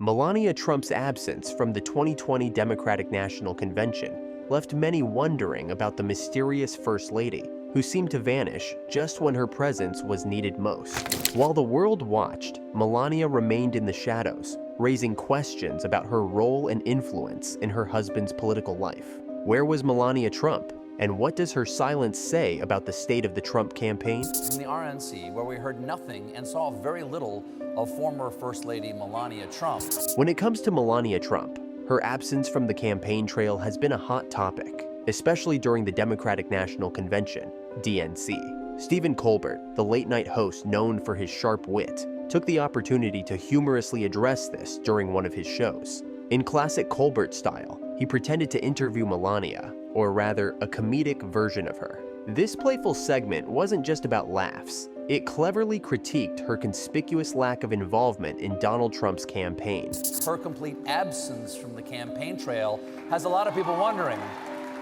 Melania Trump's absence from the 2020 Democratic National Convention left many wondering about the mysterious First Lady, who seemed to vanish just when her presence was needed most. While the world watched, Melania remained in the shadows, raising questions about her role and influence in her husband's political life. Where was Melania Trump? And what does her silence say about the state of the Trump campaign? From the RNC, where we heard nothing and saw very little of former First Lady Melania Trump. When it comes to Melania Trump, her absence from the campaign trail has been a hot topic, especially during the Democratic National Convention, DNC. Stephen Colbert, the late-night host known for his sharp wit, took the opportunity to humorously address this during one of his shows. In classic Colbert style, he pretended to interview Melania, or rather, a comedic version of her. This playful segment wasn't just about laughs. It cleverly critiqued her conspicuous lack of involvement in Donald Trump's campaign. Her complete absence from the campaign trail has a lot of people wondering,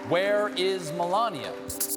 where is Melania?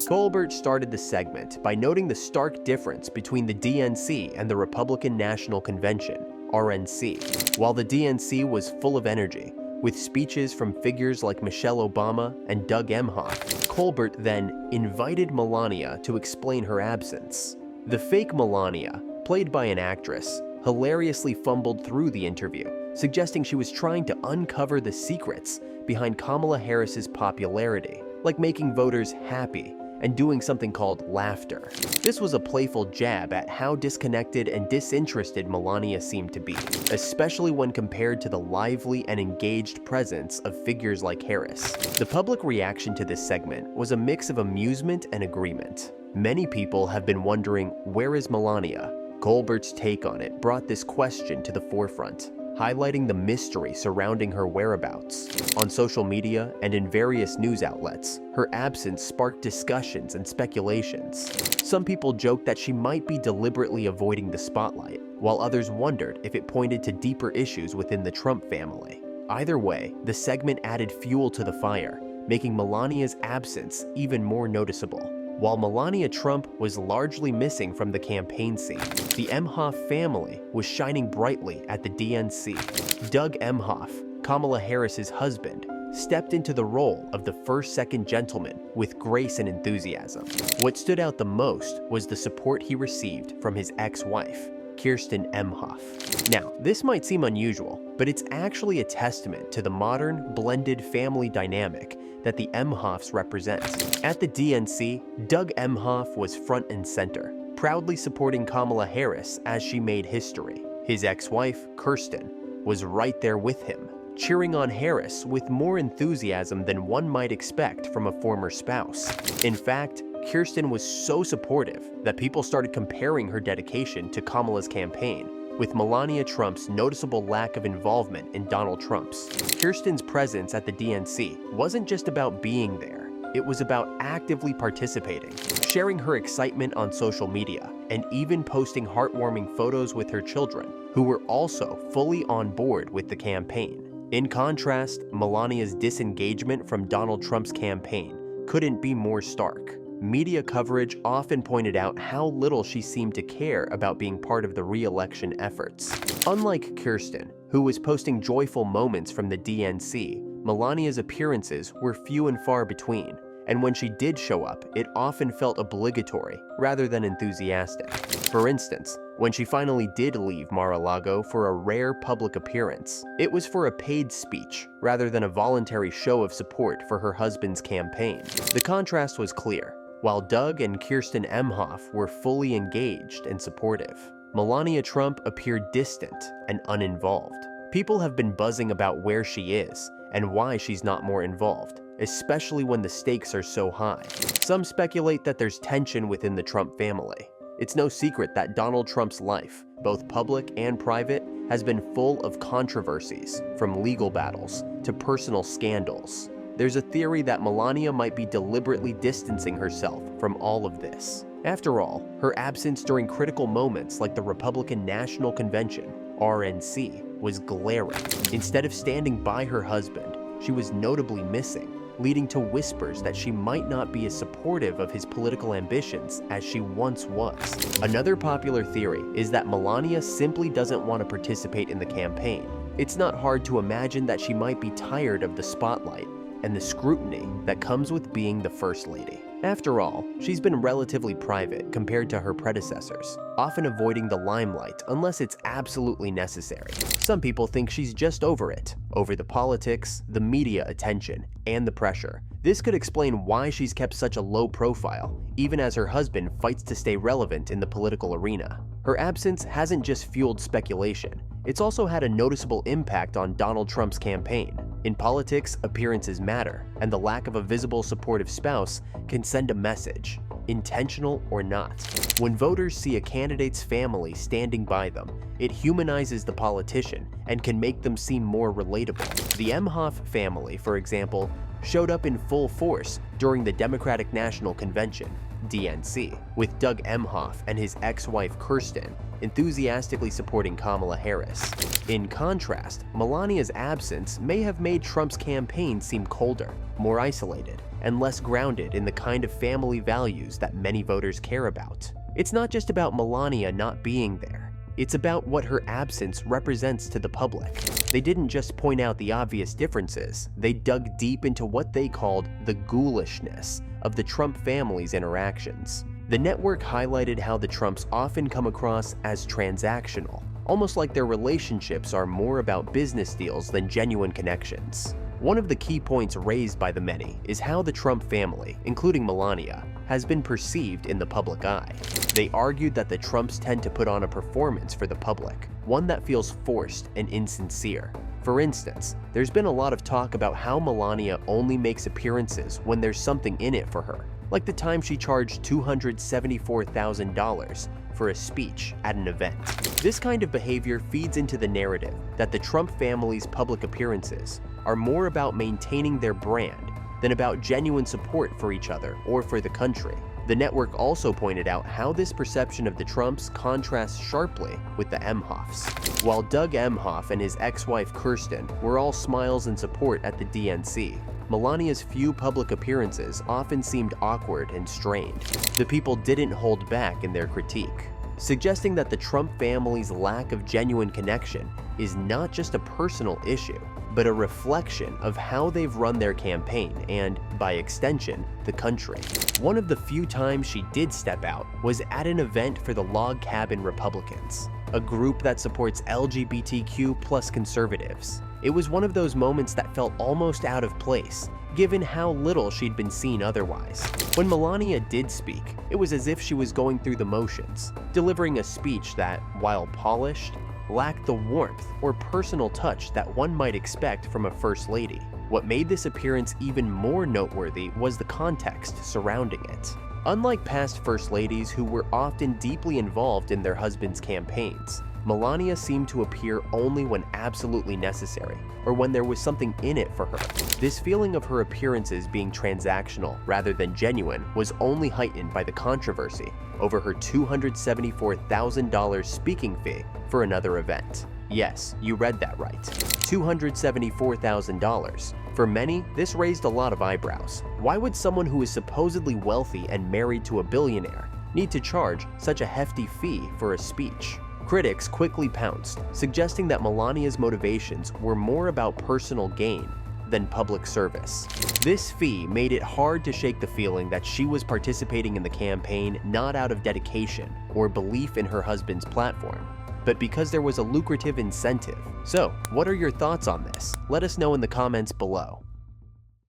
Colbert started the segment by noting the stark difference between the DNC and the Republican National Convention, RNC. While the DNC was full of energy, with speeches from figures like Michelle Obama and Doug Emhoff, Colbert then invited Melania to explain her absence. The fake Melania, played by an actress, hilariously fumbled through the interview, suggesting she was trying to uncover the secrets behind Kamala Harris's popularity, like making voters happy and doing something called laughter. This was a playful jab at how disconnected and disinterested Melania seemed to be, especially when compared to the lively and engaged presence of figures like Harris. The public reaction to this segment was a mix of amusement and agreement. Many people have been wondering, where is Melania? Colbert's take on it brought this question to the forefront, highlighting the mystery surrounding her whereabouts. On social media and in various news outlets, her absence sparked discussions and speculations. Some people joked that she might be deliberately avoiding the spotlight, while others wondered if it pointed to deeper issues within the Trump family. Either way, the segment added fuel to the fire, making Melania's absence even more noticeable. While Melania Trump was largely missing from the campaign scene, the Emhoff family was shining brightly at the DNC. Doug Emhoff, Kamala Harris's husband, stepped into the role of the second gentleman with grace and enthusiasm. What stood out the most was the support he received from his ex-wife, Kirsten Emhoff. Now, this might seem unusual, but it's actually a testament to the modern, blended family dynamic that the Emhoffs represent. At the DNC, Doug Emhoff was front and center, proudly supporting Kamala Harris as she made history. His ex-wife, Kirsten, was right there with him, cheering on Harris with more enthusiasm than one might expect from a former spouse. In fact, Kirsten was so supportive that people started comparing her dedication to Kamala's campaign with Melania Trump's noticeable lack of involvement in Donald Trump's. Kirsten's presence at the DNC wasn't just about being there, it was about actively participating, sharing her excitement on social media, and even posting heartwarming photos with her children, who were also fully on board with the campaign. In contrast, Melania's disengagement from Donald Trump's campaign couldn't be more stark. Media coverage often pointed out how little she seemed to care about being part of the re-election efforts. Unlike Kirsten, who was posting joyful moments from the DNC, Melania's appearances were few and far between, and when she did show up, it often felt obligatory rather than enthusiastic. For instance, when she finally did leave Mar-a-Lago for a rare public appearance, it was for a paid speech rather than a voluntary show of support for her husband's campaign. The contrast was clear. While Doug and Kirsten Emhoff were fully engaged and supportive, Melania Trump appeared distant and uninvolved. People have been buzzing about where she is and why she's not more involved, especially when the stakes are so high. Some speculate that there's tension within the Trump family. It's no secret that Donald Trump's life, both public and private, has been full of controversies, from legal battles to personal scandals. There's a theory that Melania might be deliberately distancing herself from all of this. After all, her absence during critical moments like the Republican National Convention, RNC, was glaring. Instead of standing by her husband, she was notably missing, leading to whispers that she might not be as supportive of his political ambitions as she once was. Another popular theory is that Melania simply doesn't want to participate in the campaign, It's not hard to imagine that she might be tired of the spotlight and the scrutiny that comes with being the First Lady. After all, she's been relatively private compared to her predecessors, often avoiding the limelight unless it's absolutely necessary. Some people think she's just over it, over the politics, the media attention, and the pressure. This could explain why she's kept such a low profile, even as her husband fights to stay relevant in the political arena. Her absence hasn't just fueled speculation, it's also had a noticeable impact on Donald Trump's campaign. In politics, appearances matter, and the lack of a visible supportive spouse can send a message, intentional or not. When voters see a candidate's family standing by them, it humanizes the politician and can make them seem more relatable. The Emhoff family, for example, showed up in full force during the Democratic National Convention, DNC, with Doug Emhoff and his ex-wife Kirsten enthusiastically supporting Kamala Harris. In contrast, Melania's absence may have made Trump's campaign seem colder, more isolated, and less grounded in the kind of family values that many voters care about. It's not just about Melania not being there. It's about what her absence represents to the public. They didn't just point out the obvious differences, they dug deep into what they called the ghoulishness of the Trump family's interactions. The network highlighted how the Trumps often come across as transactional, almost like their relationships are more about business deals than genuine connections. One of the key points raised by the many is how the Trump family, including Melania, has been perceived in the public eye. They argued that the Trumps tend to put on a performance for the public, one that feels forced and insincere. For instance, there's been a lot of talk about how Melania only makes appearances when there's something in it for her, like the time she charged $274,000 for a speech at an event. This kind of behavior feeds into the narrative that the Trump family's public appearances are more about maintaining their brand than about genuine support for each other or for the country. The network also pointed out how this perception of the Trumps contrasts sharply with the Emhoffs. While Doug Emhoff and his ex-wife Kirsten were all smiles and support at the DNC, Melania's few public appearances often seemed awkward and strained. The people didn't hold back in their critique, suggesting that the Trump family's lack of genuine connection is not just a personal issue, but a reflection of how they've run their campaign and, by extension, the country. One of the few times she did step out was at an event for the Log Cabin Republicans, a group that supports LGBTQ+ conservatives. It was one of those moments that felt almost out of place, given how little she'd been seen otherwise. When Melania did speak, it was as if she was going through the motions, delivering a speech that, while polished, lacked the warmth or personal touch that one might expect from a First Lady. What made this appearance even more noteworthy was the context surrounding it. Unlike past First Ladies who were often deeply involved in their husbands' campaigns, Melania seemed to appear only when absolutely necessary, or when there was something in it for her. This feeling of her appearances being transactional rather than genuine was only heightened by the controversy over her $274,000 speaking fee for another event. Yes, you read that right. $274,000. For many, this raised a lot of eyebrows. Why would someone who is supposedly wealthy and married to a billionaire need to charge such a hefty fee for a speech? Critics quickly pounced, suggesting that Melania's motivations were more about personal gain than public service. This fee made it hard to shake the feeling that she was participating in the campaign not out of dedication or belief in her husband's platform, but because there was a lucrative incentive. So, what are your thoughts on this? Let us know in the comments below.